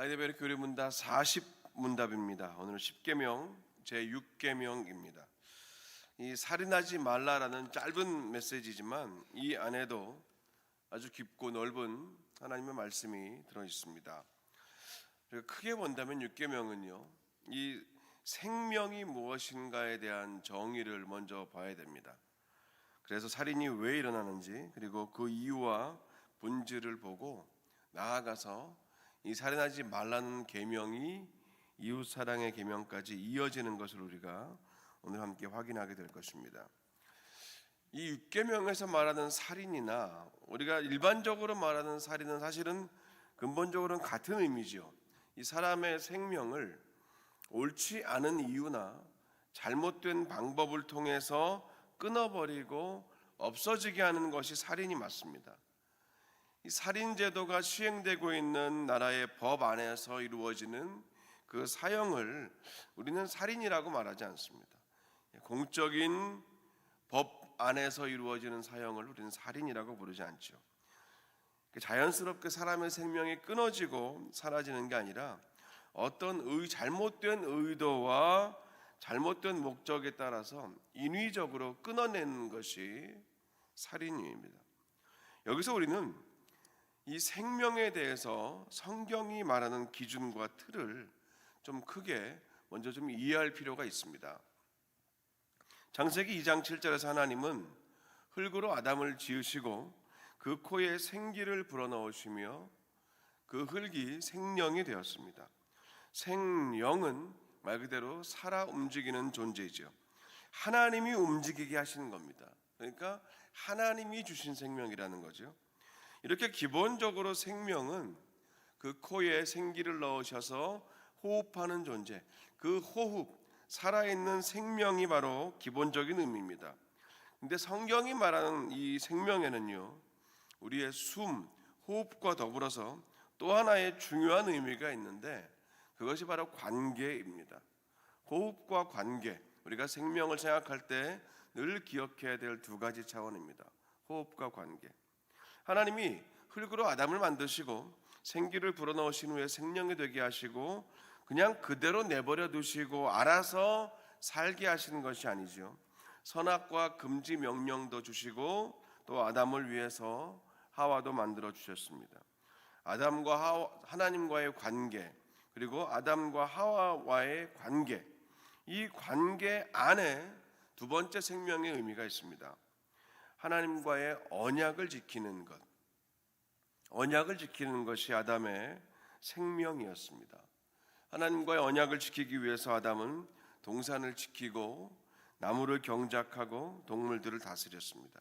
하이델베르 교리 문답 40문답입니다. 오늘은 10계명 제6계명입니다. 이 살인하지 말라라는 짧은 메시지지만 이 안에도 아주 깊고 넓은 하나님의 말씀이 들어 있습니다. 크게 본다면 6계명은요, 이 생명이 무엇인가에 대한 정의를 먼저 봐야 됩니다. 그래서 살인이 왜 일어나는지, 그리고 그 이유와 본질을 보고 나아가서 이 살인하지 말라는 계명이 이웃 사랑의 계명까지 이어지는 것을 우리가 오늘 함께 확인하게 될 것입니다. 이 6계명에서 말하는 살인이나 우리가 일반적으로 말하는 살인은 사실은 근본적으로는 같은 의미죠. 이 사람의 생명을 옳지 않은 이유나 잘못된 방법을 통해서 끊어버리고 없어지게 하는 것이 살인이 맞습니다. 이 살인 제도가 시행되고 있는 나라의 법 안에서 이루어지는 그 사형을 우리는 살인이라고 말하지 않습니다. 공적인 법 안에서 이루어지는 사형을 우리는 살인이라고 부르지 않죠. 자연스럽게 사람의 생명이 끊어지고 사라지는 게 아니라 어떤 잘못된 의도와 잘못된 목적에 따라서 인위적으로 끊어내는 것이 살인입니다. 여기서 우리는 이 생명에 대해서 성경이 말하는 기준과 틀을 좀 크게 먼저 좀 이해할 필요가 있습니다. 창세기 2장 7절에서 하나님은 흙으로 아담을 지으시고 그 코에 생기를 불어넣으시며 그 흙이 생령이 되었습니다. 생령은 말 그대로 살아 움직이는 존재이죠. 하나님이 움직이게 하시는 겁니다. 그러니까 하나님이 주신 생명이라는 거죠. 이렇게 기본적으로 생명은 그 코에 생기를 넣으셔서 호흡하는 존재, 그 호흡, 살아있는 생명이 바로 기본적인 의미입니다. 근데 성경이 말하는 이 생명에는요, 우리의 숨, 호흡과 더불어서 또 하나의 중요한 의미가 있는데 그것이 바로 관계입니다. 호흡과 관계, 우리가 생명을 생각할 때 늘 기억해야 될 두 가지 차원입니다. 호흡과 관계. 하나님이 흙으로 아담을 만드시고 생기를 불어넣으신 후에 생명이 되게 하시고 그냥 그대로 내버려 두시고 알아서 살게 하시는 것이 아니죠. 선악과 금지 명령도 주시고 또 아담을 위해서 하와도 만들어 주셨습니다. 아담과 하나님과의 관계, 그리고 아담과 하와와의 관계, 이 관계 안에 두 번째 생명의 의미가 있습니다. 하나님과의 언약을 지키는 것, 언약을 지키는 것이 아담의 생명이었습니다. 하나님과의 언약을 지키기 위해서 아담은 동산을 지키고 나무를 경작하고 동물들을 다스렸습니다.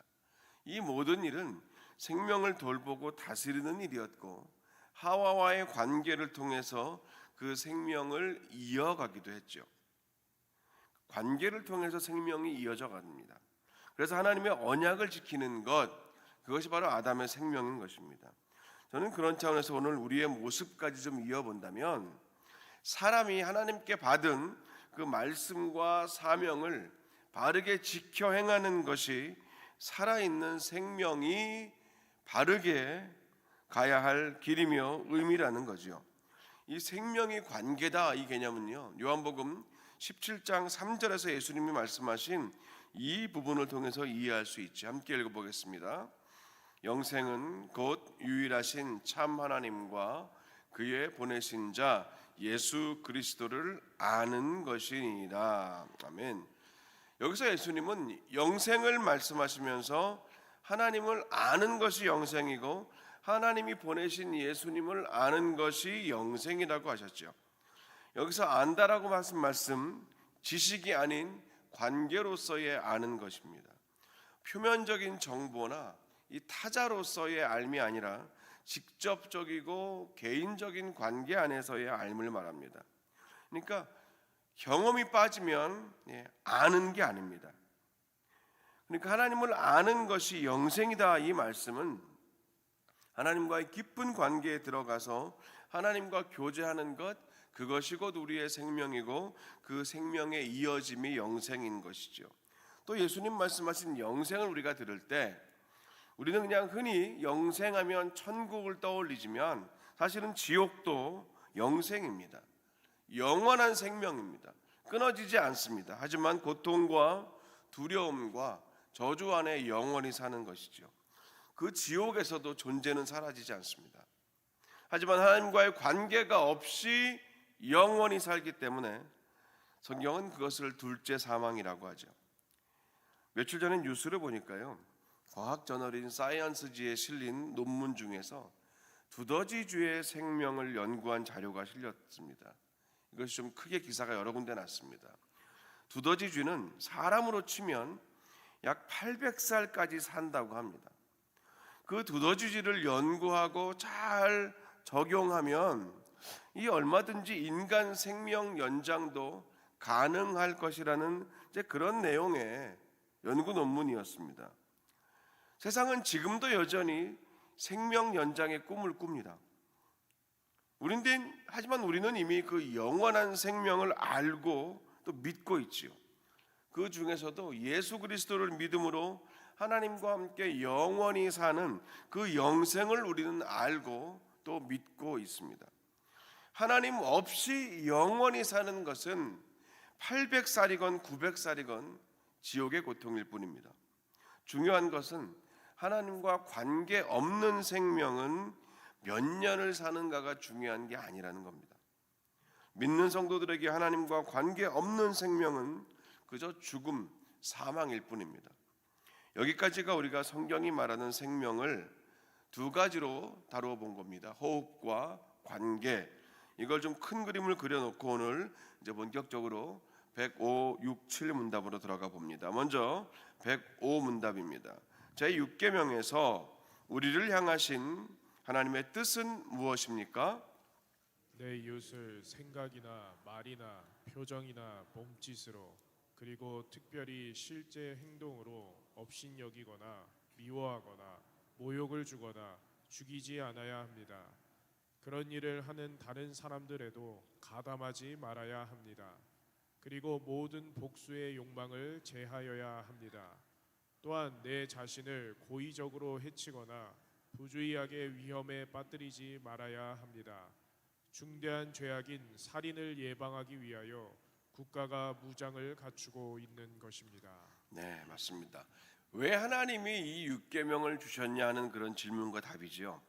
이 모든 일은 생명을 돌보고 다스리는 일이었고 하와와의 관계를 통해서 그 생명을 이어가기도 했죠. 관계를 통해서 생명이 이어져 갑니다. 그래서 하나님의 언약을 지키는 것, 그것이 바로 아담의 생명인 것입니다. 저는 그런 차원에서 오늘 우리의 모습까지 좀 이어본다면 사람이 하나님께 받은 그 말씀과 사명을 바르게 지켜 행하는 것이 살아있는 생명이 바르게 가야 할 길이며 의미라는 거죠. 이 생명이 관계다, 이 개념은요, 요한복음 17장 3절에서 예수님이 말씀하신 이 부분을 통해서 이해할 수 있지. 함께 읽어보겠습니다. 영생은 곧 유일하신 참 하나님과 그의 보내신 자 예수 그리스도를 아는 것이니이다. 아멘. 여기서 예수님은 영생을 말씀하시면서 하나님을 아는 것이 영생이고 하나님이 보내신 예수님을 아는 것이 영생이라고 하셨죠. 여기서 안다라고 하신 말씀, 지식이 아닌 관계로서의 아는 것입니다. 표면적인 정보나 이 타자로서의 알미 아니라 직접적이고 개인적인 관계 안에서의 알미를 말합니다. 그러니까 경험이 빠지면 아는 게 아닙니다. 그러니까 하나님을 아는 것이 영생이다, 이 말씀은 하나님과의 깊은 관계에 들어가서 하나님과 교제하는 것, 그것이 곧 우리의 생명이고 그 생명의 이어짐이 영생인 것이죠. 또 예수님 말씀하신 영생을 우리가 들을 때 우리는 그냥 흔히 영생하면 천국을 떠올리지만 사실은 지옥도 영생입니다. 영원한 생명입니다. 끊어지지 않습니다. 하지만 고통과 두려움과 저주 안에 영원히 사는 것이죠. 그 지옥에서도 존재는 사라지지 않습니다. 하지만 하나님과의 관계가 없이 영원히 살기 때문에 성경은 그것을 둘째 사망이라고 하죠. 며칠 전에 뉴스를 보니까요, 과학 저널인 사이언스지에 실린 논문 중에서 두더지쥐의 생명을 연구한 자료가 실렸습니다. 이것이 좀 크게 기사가 여러 군데 났습니다. 두더지쥐는 사람으로 치면 약 800살까지 산다고 합니다. 그 두더지쥐를 연구하고 잘 적용하면 이 얼마든지 인간 생명 연장도 가능할 것이라는 그런 내용의 연구 논문이었습니다. 세상은 지금도 여전히 생명 연장의 꿈을 꿉니다. 하지만 우리는 이미 그 영원한 생명을 알고 또 믿고 있지요. 그 중에서도 예수 그리스도를 믿음으로 하나님과 함께 영원히 사는 그 영생을 우리는 알고 또 믿고 있습니다. 하나님 없이 영원히 사는 것은 800살이건 900살이건 지옥의 고통일 뿐입니다. 중요한 것은 하나님과 관계 없는 생명은 몇 년을 사는가가 중요한 게 아니라는 겁니다. 믿는 성도들에게 하나님과 관계 없는 생명은 그저 죽음, 사망일 뿐입니다. 여기까지가 우리가 성경이 말하는 생명을 두 가지로 다루어 본 겁니다. 호흡과 관계. 이걸 좀 큰 그림을 그려놓고 오늘 이제 본격적으로 105, 6, 7 문답으로 들어가 봅니다. 먼저 105 문답입니다. 제6계명에서 우리를 향하신 하나님의 뜻은 무엇입니까? 내 이웃을 생각이나 말이나 표정이나 몸짓으로 그리고 특별히 실제 행동으로 업신여기거나 미워하거나 모욕을 주거나 죽이지 않아야 합니다. 그런 일을 하는 다른 사람들에도 가담하지 말아야 합니다. 그리고 모든 복수의 욕망을 제하여야 합니다. 또한 내 자신을 고의적으로 해치거나 부주의하게 위험에 빠뜨리지 말아야 합니다. 중대한 죄악인 살인을 예방하기 위하여 국가가 무장을 갖추고 있는 것입니다. 네, 맞습니다. 왜 하나님이 이 6계명을 주셨냐 하는 그런 질문과 답이지요.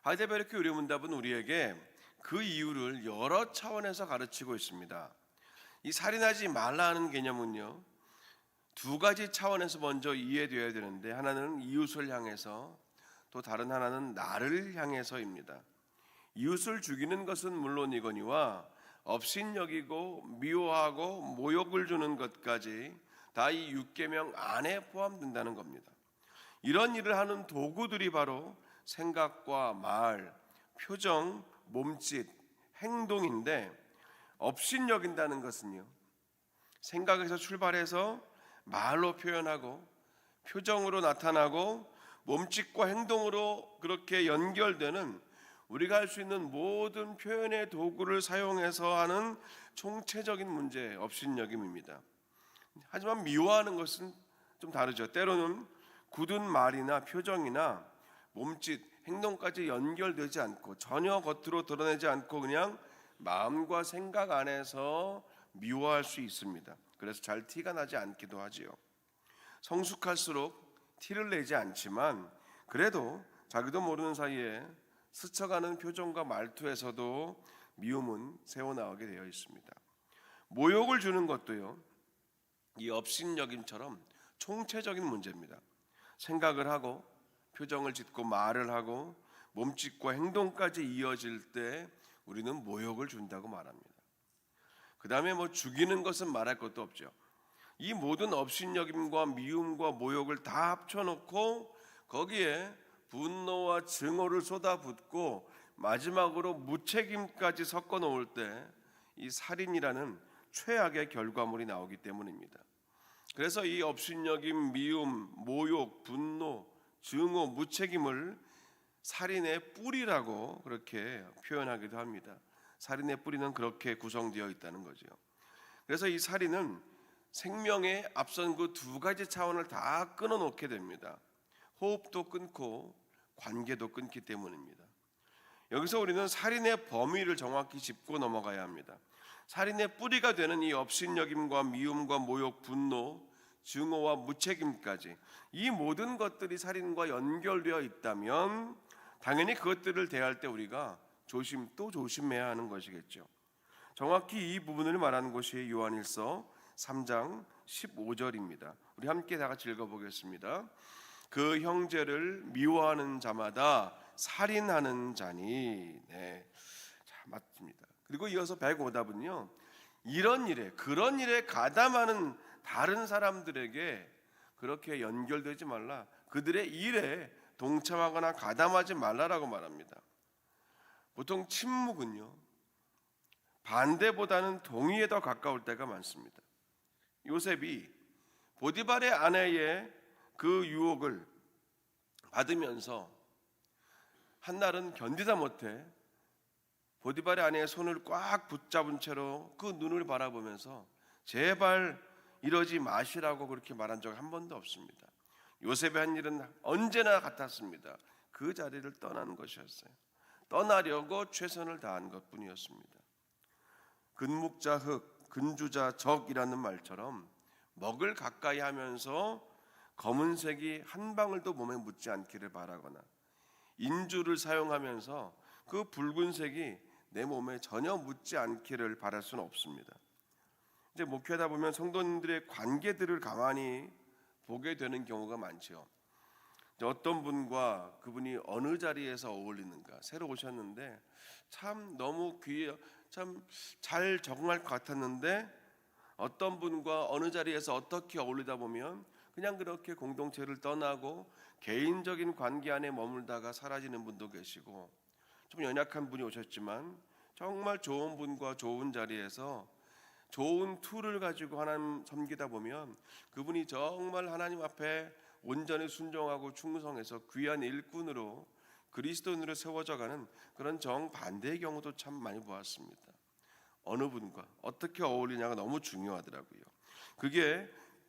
하이델베르크 의료문답은 우리에게 그 이유를 여러 차원에서 가르치고 있습니다. 이 살인하지 말라는 개념은요, 두 가지 차원에서 먼저 이해되어야 되는데, 하나는 이웃을 향해서, 또 다른 하나는 나를 향해서입니다. 이웃을 죽이는 것은 물론이거니와 업신여기고 미워하고 모욕을 주는 것까지 다 이 6계명 안에 포함된다는 겁니다. 이런 일을 하는 도구들이 바로 생각과 말, 표정, 몸짓, 행동인데, 업신여긴다는 것은요, 생각에서 출발해서 말로 표현하고 표정으로 나타나고 몸짓과 행동으로 그렇게 연결되는, 우리가 할 수 있는 모든 표현의 도구를 사용해서 하는 총체적인 문제, 업신여김입니다. 하지만 미워하는 것은 좀 다르죠. 때로는 굳은 말이나 표정이나 몸짓, 행동까지 연결되지 않고 전혀 겉으로 드러내지 않고 그냥 마음과 생각 안에서 미워할 수 있습니다. 그래서 잘 티가 나지 않기도 하지요. 성숙할수록 티를 내지 않지만 그래도 자기도 모르는 사이에 스쳐가는 표정과 말투에서도 미움은 새어나오게 되어 있습니다. 모욕을 주는 것도요, 이 업신여김처럼 총체적인 문제입니다. 생각을 하고 표정을 짓고 말을 하고 몸짓과 행동까지 이어질 때 우리는 모욕을 준다고 말합니다. 그 다음에 죽이는 것은 말할 것도 없죠. 이 모든 업신여김과 미움과 모욕을 다 합쳐놓고 거기에 분노와 증오를 쏟아붓고 마지막으로 무책임까지 섞어 놓을 때 이 살인이라는 최악의 결과물이 나오기 때문입니다. 그래서 이 업신여김, 미움, 모욕, 분노, 증오, 무책임을 살인의 뿌리라고 그렇게 표현하기도 합니다. 살인의 뿌리는 그렇게 구성되어 있다는 거죠. 그래서 이 살인은 생명의 앞선 그 두 가지 차원을 다 끊어놓게 됩니다. 호흡도 끊고 관계도 끊기 때문입니다. 여기서 우리는 살인의 범위를 정확히 짚고 넘어가야 합니다. 살인의 뿌리가 되는 이 업신여김과 미움과 모욕, 분노, 증오와 무책임까지 이 모든 것들이 살인과 연결되어 있다면 당연히 그것들을 대할 때 우리가 또 조심해야 하는 것이겠죠. 정확히 이 부분을 말하는 것이 요한일서 3장 15절입니다. 우리 함께 다 같이 읽어보겠습니다. 그 형제를 미워하는 자마다 살인하는 자니. 네, 자, 맞습니다. 그리고 이어서 105답은요. 그런 일에 가담하는 다른 사람들에게 그렇게 연결되지 말라. 그들의 일에 동참하거나 가담하지 말라라고 말합니다. 보통 침묵은요, 반대보다는 동의에 더 가까울 때가 많습니다. 요셉이 보디발의 아내의 그 유혹을 받으면서 한날은 견디다 못해 보디발의 아내의 손을 꽉 붙잡은 채로 그 눈을 바라보면서 제발 이러지 마시라고 그렇게 말한 적 한 번도 없습니다. 요셉의 한 일은 언제나 같았습니다. 그 자리를 떠나는 것이었어요. 떠나려고 최선을 다한 것뿐이었습니다. 근묵자 흑, 근주자 적이라는 말처럼 먹을 가까이 하면서 검은색이 한 방울도 몸에 묻지 않기를 바라거나 인주를 사용하면서 그 붉은색이 내 몸에 전혀 묻지 않기를 바랄 수는 없습니다. 이제 목회하다 보면 성도님들의 관계들을 가만히 보게 되는 경우가 많죠. 어떤 분과 그분이 어느 자리에서 어울리는가, 새로 오셨는데 참 너무 참 잘 적응할 것 같았는데 어떤 분과 어느 자리에서 어떻게 어울리다 보면 그냥 그렇게 공동체를 떠나고 개인적인 관계 안에 머물다가 사라지는 분도 계시고, 좀 연약한 분이 오셨지만 정말 좋은 분과 좋은 자리에서 좋은 툴을 가지고 하나님 섬기다 보면 그분이 정말 하나님 앞에 온전히 순종하고 충성해서 귀한 일꾼으로 그리스도인으로 세워져가는 그런 정반대의 경우도 참 많이 보았습니다. 어느 분과 어떻게 어울리냐가 너무 중요하더라고요. 그게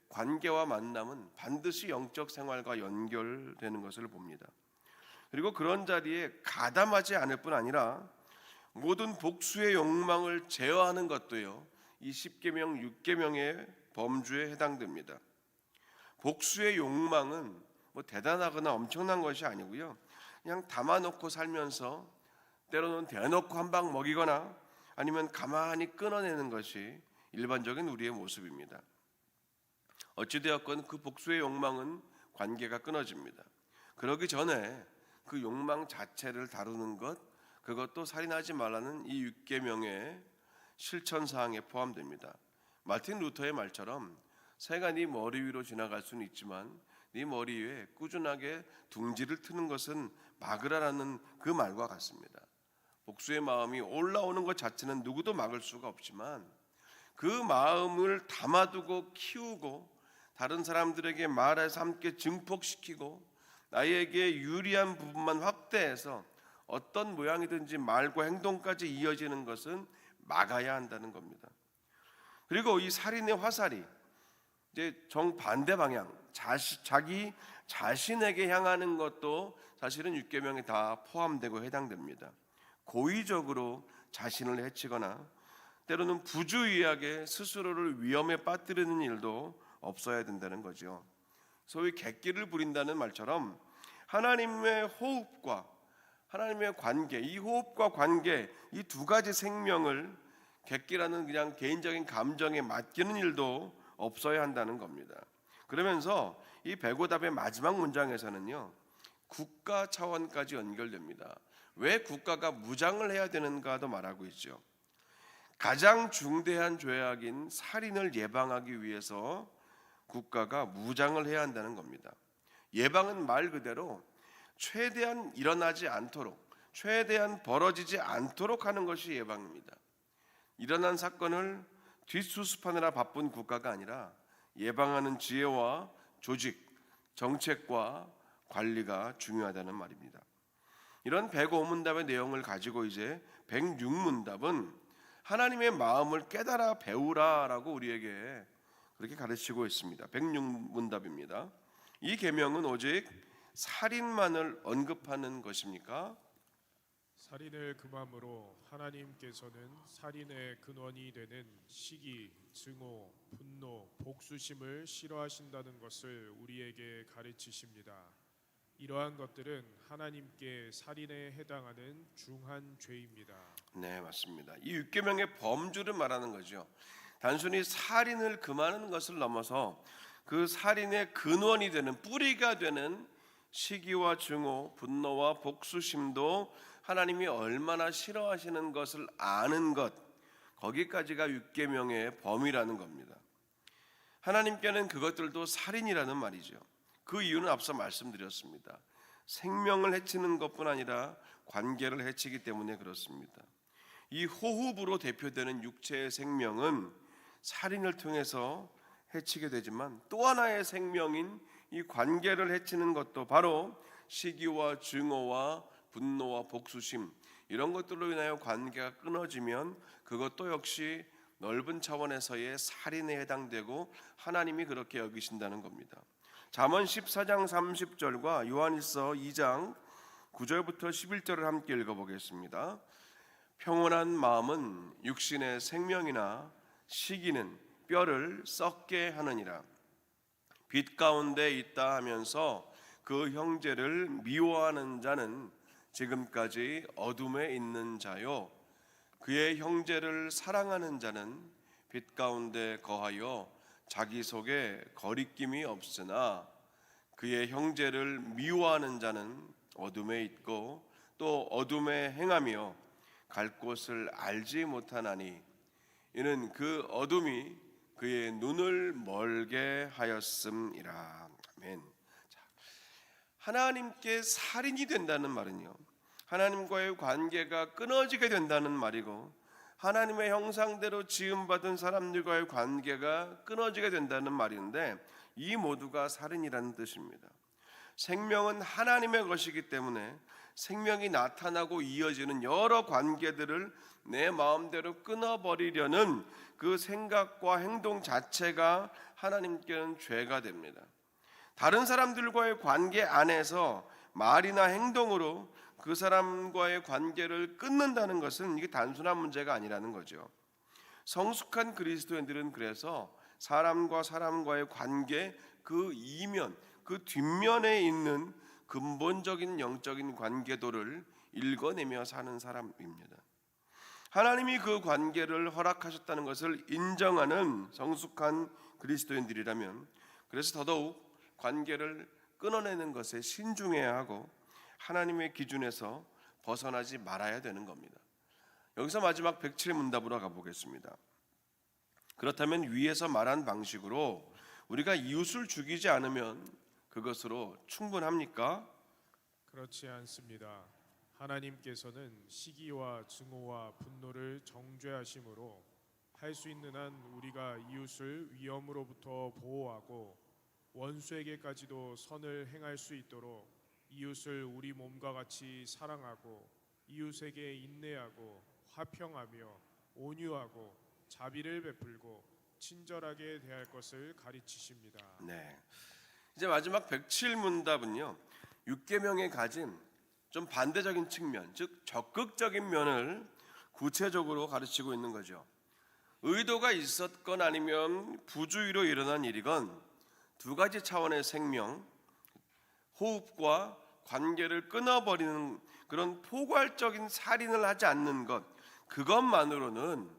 관계와 만남은 반드시 영적 생활과 연결되는 것을 봅니다. 그리고 그런 자리에 가담하지 않을 뿐 아니라 모든 복수의 욕망을 제어하는 것도요, 이 10계명, 6계명의 범주에 해당됩니다. 복수의 욕망은 뭐 대단하거나 엄청난 것이 아니고요, 그냥 담아놓고 살면서 때로는 대놓고 한 방 먹이거나 아니면 가만히 끊어내는 것이 일반적인 우리의 모습입니다. 어찌되었건 그 복수의 욕망은 관계가 끊어집니다. 그러기 전에 그 욕망 자체를 다루는 것, 그것도 살인하지 말라는 이 6계명의 실천사항에 포함됩니다. 마틴 루터의 말처럼 새가 네 머리 위로 지나갈 수는 있지만 네 머리 위에 꾸준하게 둥지를 트는 것은 막으라라는 그 말과 같습니다. 복수의 마음이 올라오는 것 자체는 누구도 막을 수가 없지만 그 마음을 담아두고 키우고 다른 사람들에게 말해서 함께 증폭시키고 나에게 유리한 부분만 확대해서 어떤 모양이든지 말과 행동까지 이어지는 것은 막아야 한다는 겁니다. 그리고 이 살인의 화살이 이제 정반대 방향, 자기 자신에게 향하는 것도 사실은 6계명에 다 포함되고 해당됩니다. 고의적으로 자신을 해치거나 때로는 부주의하게 스스로를 위험에 빠뜨리는 일도 없어야 된다는 거죠. 소위 객기를 부린다는 말처럼 하나님의 호흡과 하나님의 관계, 이 호흡과 관계, 이 두 가지 생명을 객기라는 그냥 개인적인 감정에 맡기는 일도 없어야 한다는 겁니다. 그러면서 이 105답의 마지막 문장에서는요, 국가 차원까지 연결됩니다. 왜 국가가 무장을 해야 되는가도 말하고 있죠. 가장 중대한 죄악인 살인을 예방하기 위해서 국가가 무장을 해야 한다는 겁니다. 예방은 말 그대로 최대한 일어나지 않도록, 최대한 벌어지지 않도록 하는 것이 예방입니다. 일어난 사건을 뒷수습하느라 바쁜 국가가 아니라 예방하는 지혜와 조직, 정책과 관리가 중요하다는 말입니다. 이런 105문답의 내용을 가지고 이제 106문답은 하나님의 마음을 깨달아 배우라라고 우리에게 그렇게 가르치고 있습니다. 106문답입니다. 이 계명은 오직 살인만을 언급하는 것입니까? 살인을 금함으로 하나님께서는 살인의 근원이 되는 시기, 증오, 분노, 복수심을 싫어하신다는 것을 우리에게 가르치십니다. 이러한 것들은 하나님께 살인에 해당하는 중한 죄입니다. 네, 맞습니다. 이 육계명의 범주를 말하는 거죠. 단순히 살인을 금하는 것을 넘어서 그 살인의 근원이 되는 뿌리가 되는 시기와 증오, 분노와 복수심도 하나님이 얼마나 싫어하시는 것을 아는 것, 거기까지가 육계명의 범위라는 겁니다. 하나님께는 그것들도 살인이라는 말이죠. 그 이유는 앞서 말씀드렸습니다. 생명을 해치는 것뿐 아니라 관계를 해치기 때문에 그렇습니다. 이 호흡으로 대표되는 육체의 생명은 살인을 통해서 해치게 되지만 또 하나의 생명인 이 관계를 해치는 것도 바로 시기와 증오와 분노와 복수심, 이런 것들로 인하여 관계가 끊어지면 그것도 역시 넓은 차원에서의 살인에 해당되고 하나님이 그렇게 여기신다는 겁니다. 잠언 14장 30절과 요한일서 2장 9절부터 11절을 함께 읽어보겠습니다. 평온한 마음은 육신의 생명이나 시기는 뼈를 썩게 하느니라. 빛 가운데 있다 하면서 그 형제를 미워하는 자는 지금까지 어둠에 있는 자요, 그의 형제를 사랑하는 자는 빛 가운데 거하여 자기 속에 거리낌이 없으나 그의 형제를 미워하는 자는 어둠에 있고 또 어둠에 행하며 갈 곳을 알지 못하나니 이는 그 어둠이 그의 눈을 멀게 하였음이라. 아멘. 하나님께 살인이 된다는 말은요, 하나님과의 관계가 끊어지게 된다는 말이고 하나님의 형상대로 지음받은 사람들과의 관계가 끊어지게 된다는 말인데 이 모두가 살인이라는 뜻입니다. 생명은 하나님의 것이기 때문에 생명이 나타나고 이어지는 여러 관계들을 내 마음대로 끊어버리려는 그 생각과 행동 자체가 하나님께는 죄가 됩니다. 다른 사람들과의 관계 안에서 말이나 행동으로 그 사람과의 관계를 끊는다는 것은 이게 단순한 문제가 아니라는 거죠. 성숙한 그리스도인들은 그래서 사람과 사람과의 관계 그 이면, 그 뒷면에 있는 근본적인 영적인 관계도를 읽어내며 사는 사람입니다. 하나님이 그 관계를 허락하셨다는 것을 인정하는 성숙한 그리스도인들이라면 그래서 더더욱 관계를 끊어내는 것에 신중해야 하고 하나님의 기준에서 벗어나지 말아야 되는 겁니다. 여기서 마지막 107문답으로 가보겠습니다. 그렇다면 위에서 말한 방식으로 우리가 이웃을 죽이지 않으면 그것으로 충분합니까? 그렇지 않습니다. 하나님께서는 시기와 증오와 분노를 정죄하심으로 할 수 있는 한 우리가 이웃을 위험으로부터 보호하고 원수에게까지도 선을 행할 수 있도록 이웃을 우리 몸과 같이 사랑하고 이웃에게 인내하고 화평하며 온유하고 자비를 베풀고 친절하게 대할 것을 가르치십니다. 네. 이제 마지막 107문답은요. 6계명에 가진 좀 반대적인 측면, 즉 적극적인 면을 구체적으로 가르치고 있는 거죠. 의도가 있었건 아니면 부주의로 일어난 일이건 두 가지 차원의 생명, 호흡과 관계를 끊어버리는 그런 포괄적인 살인을 하지 않는 것, 그것만으로는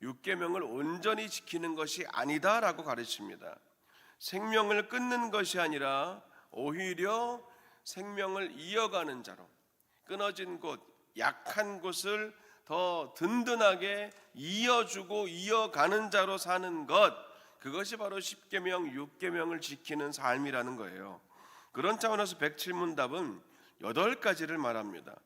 6계명을 온전히 지키는 것이 아니다라고 가르칩니다. 생명을 끊는 것이 아니라 오히려 생명을 이어가는 자로, 끊어진 곳, 약한 곳을 더 든든하게 이어주고 이어가는 자로 사는 것, 그것이 바로 10계명, 6계명을 지키는 삶이라는 거예요. 그런 차원에서 107문답은 8가지를 말합니다.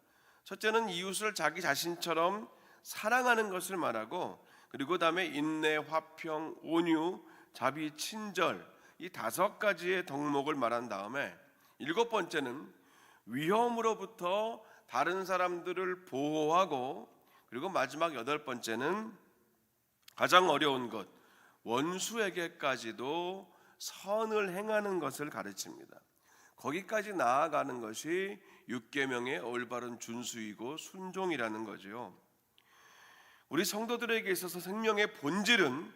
첫째는 이웃을 자기 자신처럼 사랑하는 것을 말하고, 그리고 다음에 인내, 화평, 온유, 자비, 친절, 이 5가지의 덕목을 말한 다음에 7번째는 위험으로부터 다른 사람들을 보호하고, 그리고 마지막 8번째는 가장 어려운 것, 원수에게까지도 선을 행하는 것을 가르칩니다. 거기까지 나아가는 것이 6계명의 올바른 준수이고 순종이라는 거죠. 우리 성도들에게 있어서 생명의 본질은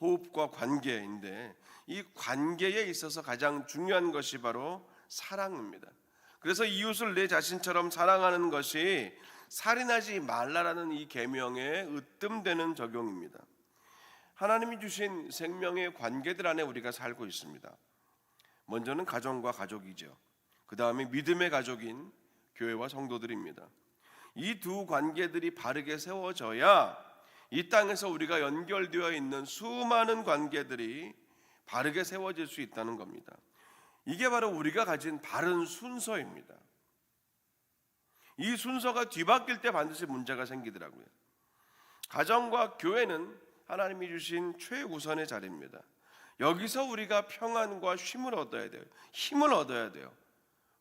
호흡과 관계인데 이 관계에 있어서 가장 중요한 것이 바로 사랑입니다. 그래서 이웃을 내 자신처럼 사랑하는 것이 살인하지 말라라는 이 계명에 으뜸되는 적용입니다. 하나님이 주신 생명의 관계들 안에 우리가 살고 있습니다. 먼저는 가정과 가족이죠. 그 다음에 믿음의 가족인 교회와 성도들입니다. 이 두 관계들이 바르게 세워져야 이 땅에서 우리가 연결되어 있는 수많은 관계들이 바르게 세워질 수 있다는 겁니다. 이게 바로 우리가 가진 바른 순서입니다. 이 순서가 뒤바뀔 때 반드시 문제가 생기더라고요. 가정과 교회는 하나님이 주신 최우선의 자리입니다. 여기서 우리가 평안과 쉼을 얻어야 돼요. 힘을 얻어야 돼요.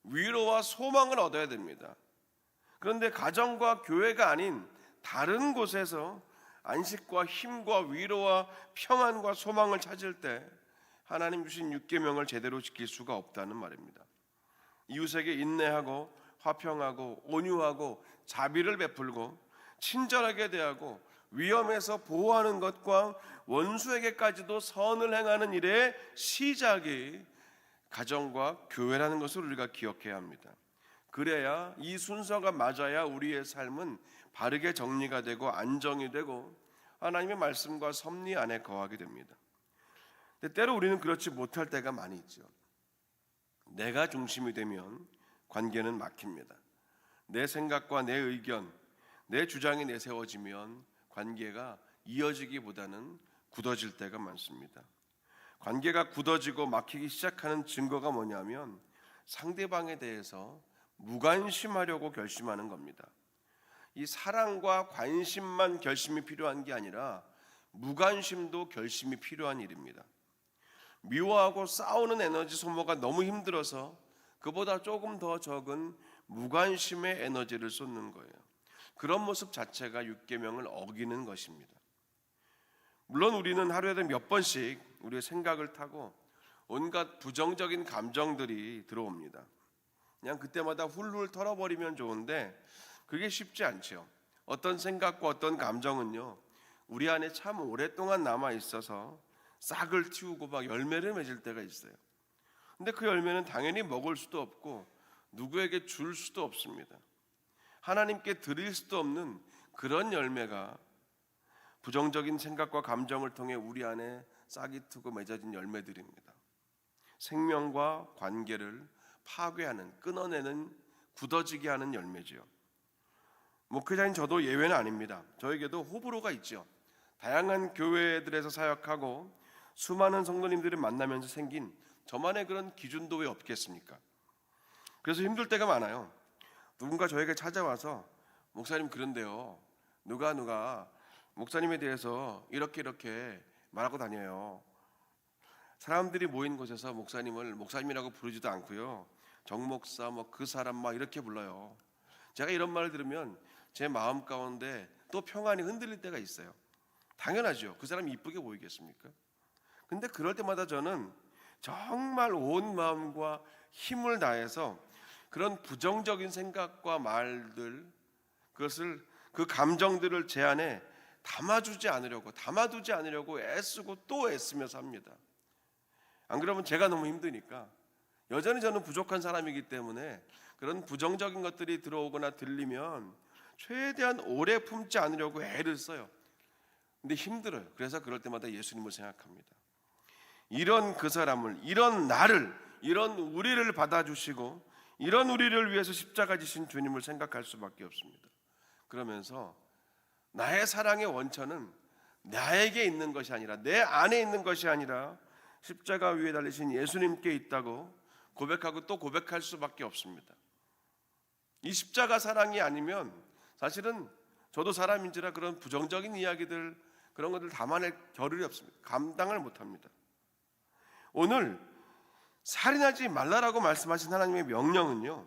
위로와 소망을 얻어야 됩니다. 그런데 가정과 교회가 아닌 다른 곳에서 안식과 힘과 위로와 평안과 소망을 찾을 때 하나님 주신 6계명을 제대로 지킬 수가 없다는 말입니다. 이웃에게 인내하고 화평하고 온유하고 자비를 베풀고 친절하게 대하고 위험에서 보호하는 것과 원수에게까지도 선을 행하는 일의 시작이 가정과 교회라는 것을 우리가 기억해야 합니다. 그래야 이 순서가 맞아야 우리의 삶은 바르게 정리가 되고 안정이 되고 하나님의 말씀과 섭리 안에 거하게 됩니다. 근데 때로 우리는 그렇지 못할 때가 많이 있죠. 내가 중심이 되면 관계는 막힙니다. 내 생각과 내 의견, 내 주장이 내세워지면 관계가 이어지기보다는 굳어질 때가 많습니다. 관계가 굳어지고 막히기 시작하는 증거가 뭐냐면 상대방에 대해서 무관심하려고 결심하는 겁니다. 이 사랑과 관심만 결심이 필요한 게 아니라 무관심도 결심이 필요한 일입니다. 미워하고 싸우는 에너지 소모가 너무 힘들어서 그보다 조금 더 적은 무관심의 에너지를 쏟는 거예요. 그런 모습 자체가 6계명을 어기는 것입니다. 물론 우리는 하루에도 몇 번씩 우리의 생각을 타고 온갖 부정적인 감정들이 들어옵니다. 그냥 그때마다 훌훌 털어버리면 좋은데 그게 쉽지 않죠. 어떤 생각과 어떤 감정은요 우리 안에 참 오랫동안 남아 있어서 싹을 틔우고 막 열매를 맺을 때가 있어요. 근데 그 열매는 당연히 먹을 수도 없고 누구에게 줄 수도 없습니다. 하나님께 드릴 수도 없는 그런 열매가 부정적인 생각과 감정을 통해 우리 안에 싹이 트고 맺어진 열매들입니다. 생명과 관계를 파괴하는, 끊어내는, 굳어지게 하는 열매지요. 목회자인 저도 예외는 아닙니다. 저에게도 호불호가 있죠. 다양한 교회들에서 사역하고 수많은 성도님들을 만나면서 생긴 저만의 그런 기준도 왜 없겠습니까? 그래서 힘들 때가 많아요. 누군가 저에게 찾아와서 목사님 그런데요, 누가 목사님에 대해서 이렇게 말하고 다녀요. 사람들이 모인 곳에서 목사님을 목사님이라고 부르지도 않고요, 정목사 뭐 그 사람 막 이렇게 불러요. 제가 이런 말을 들으면 제 마음 가운데 또 평안이 흔들릴 때가 있어요. 당연하죠. 그 사람이 이쁘게 보이겠습니까? 근데 그럴 때마다 저는 정말 온 마음과 힘을 다해서 그런 부정적인 생각과 말들, 그 감정들을 제 안에 담아두지 않으려고 애쓰고 또 애쓰며 삽니다. 안 그러면 제가 너무 힘드니까. 여전히 저는 부족한 사람이기 때문에 그런 부정적인 것들이 들어오거나 들리면 최대한 오래 품지 않으려고 애를 써요. 근데 힘들어요. 그래서 그럴 때마다 예수님을 생각합니다. 이런 그 사람을, 이런 나를, 이런 우리를 받아주시고 이런 우리를 위해서 십자가 지신 주님을 생각할 수밖에 없습니다. 그러면서 나의 사랑의 원천은 나에게 있는 것이 아니라, 내 안에 있는 것이 아니라 십자가 위에 달리신 예수님께 있다고 고백하고 또 고백할 수밖에 없습니다. 이 십자가 사랑이 아니면 사실은 저도 사람인지라 그런 부정적인 이야기들, 그런 것들 담아낼 겨를이 없습니다. 감당을 못합니다. 오늘 살인하지 말라라고 말씀하신 하나님의 명령은요,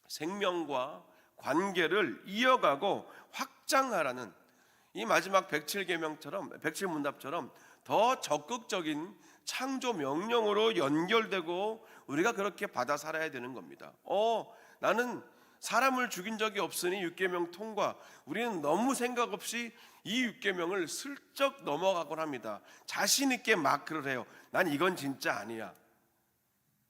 생명과 관계를 이어가고 확장하라는 이 마지막 107계명처럼, 107문답처럼 더 적극적인 창조 명령으로 연결되고 우리가 그렇게 받아 살아야 되는 겁니다. 나는 사람을 죽인 적이 없으니 육계명 통과. 우리는 너무 생각 없이 이 육계명을 슬쩍 넘어가곤 합니다. 자신 있게 마크를 해요. 난 이건 진짜 아니야.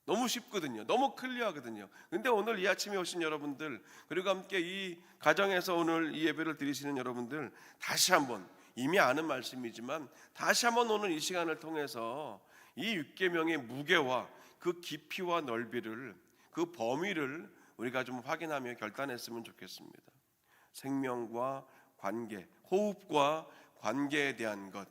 너무 쉽거든요. 너무 클리어하거든요. 근데 오늘 이 아침에 오신 여러분들, 그리고 함께 이 가정에서 오늘 이 예배를 드리시는 여러분들, 다시 한번, 이미 아는 말씀이지만 다시 한번 오늘 이 시간을 통해서 이 육계명의 무게와 그 깊이와 넓이를, 그 범위를 우리가 좀 확인하며 결단했으면 좋겠습니다. 생명과 관계, 호흡과 관계에 대한 것,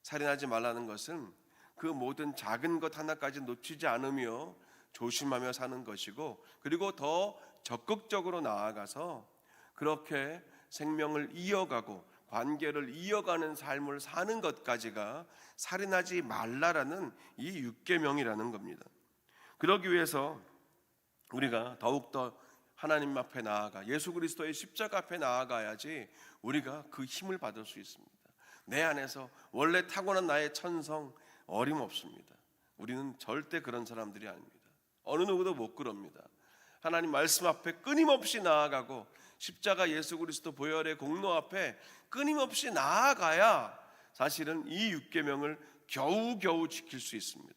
살인하지 말라는 것은 그 모든 작은 것 하나까지 놓치지 않으며 조심하며 사는 것이고, 그리고 더 적극적으로 나아가서 그렇게 생명을 이어가고 관계를 이어가는 삶을 사는 것까지가 살인하지 말라라는 이 육계명이라는 겁니다. 그러기 위해서 우리가 더욱더 하나님 앞에 나아가 예수 그리스도의 십자가 앞에 나아가야지 우리가 그 힘을 받을 수 있습니다. 내 안에서 원래 타고난 나의 천성 어림없습니다. 우리는 절대 그런 사람들이 아닙니다. 어느 누구도 못 그럽니다. 하나님 말씀 앞에 끊임없이 나아가고 십자가 예수 그리스도 보혈의 공로 앞에 끊임없이 나아가야 사실은 이 육계명을 겨우겨우 지킬 수 있습니다.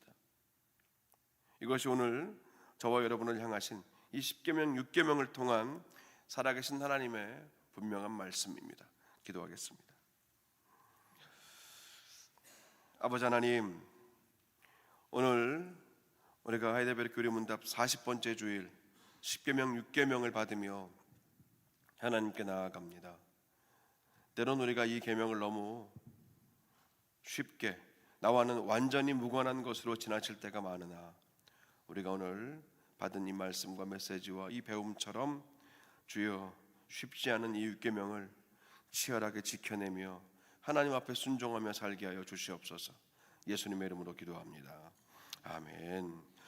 이것이 오늘 저와 여러분을 향하신 이 십계명 육계명을 통한 살아계신 하나님의 분명한 말씀입니다. 기도하겠습니다. 아버지 하나님, 오늘 우리가 하이델베르 교리문답 40번째 주일 십계명 육계명을 받으며 하나님께 나아갑니다. 때론 우리가 이 계명을 너무 쉽게 나와는 완전히 무관한 것으로 지나칠 때가 많으나 우리가 오늘 받은 이 말씀과 메시지와 이 배움처럼 주여 쉽지 않은 이 육계명을 치열하게 지켜내며 하나님 앞에 순종하며 살게 하여 주시옵소서. 예수님의 이름으로 기도합니다. 아멘.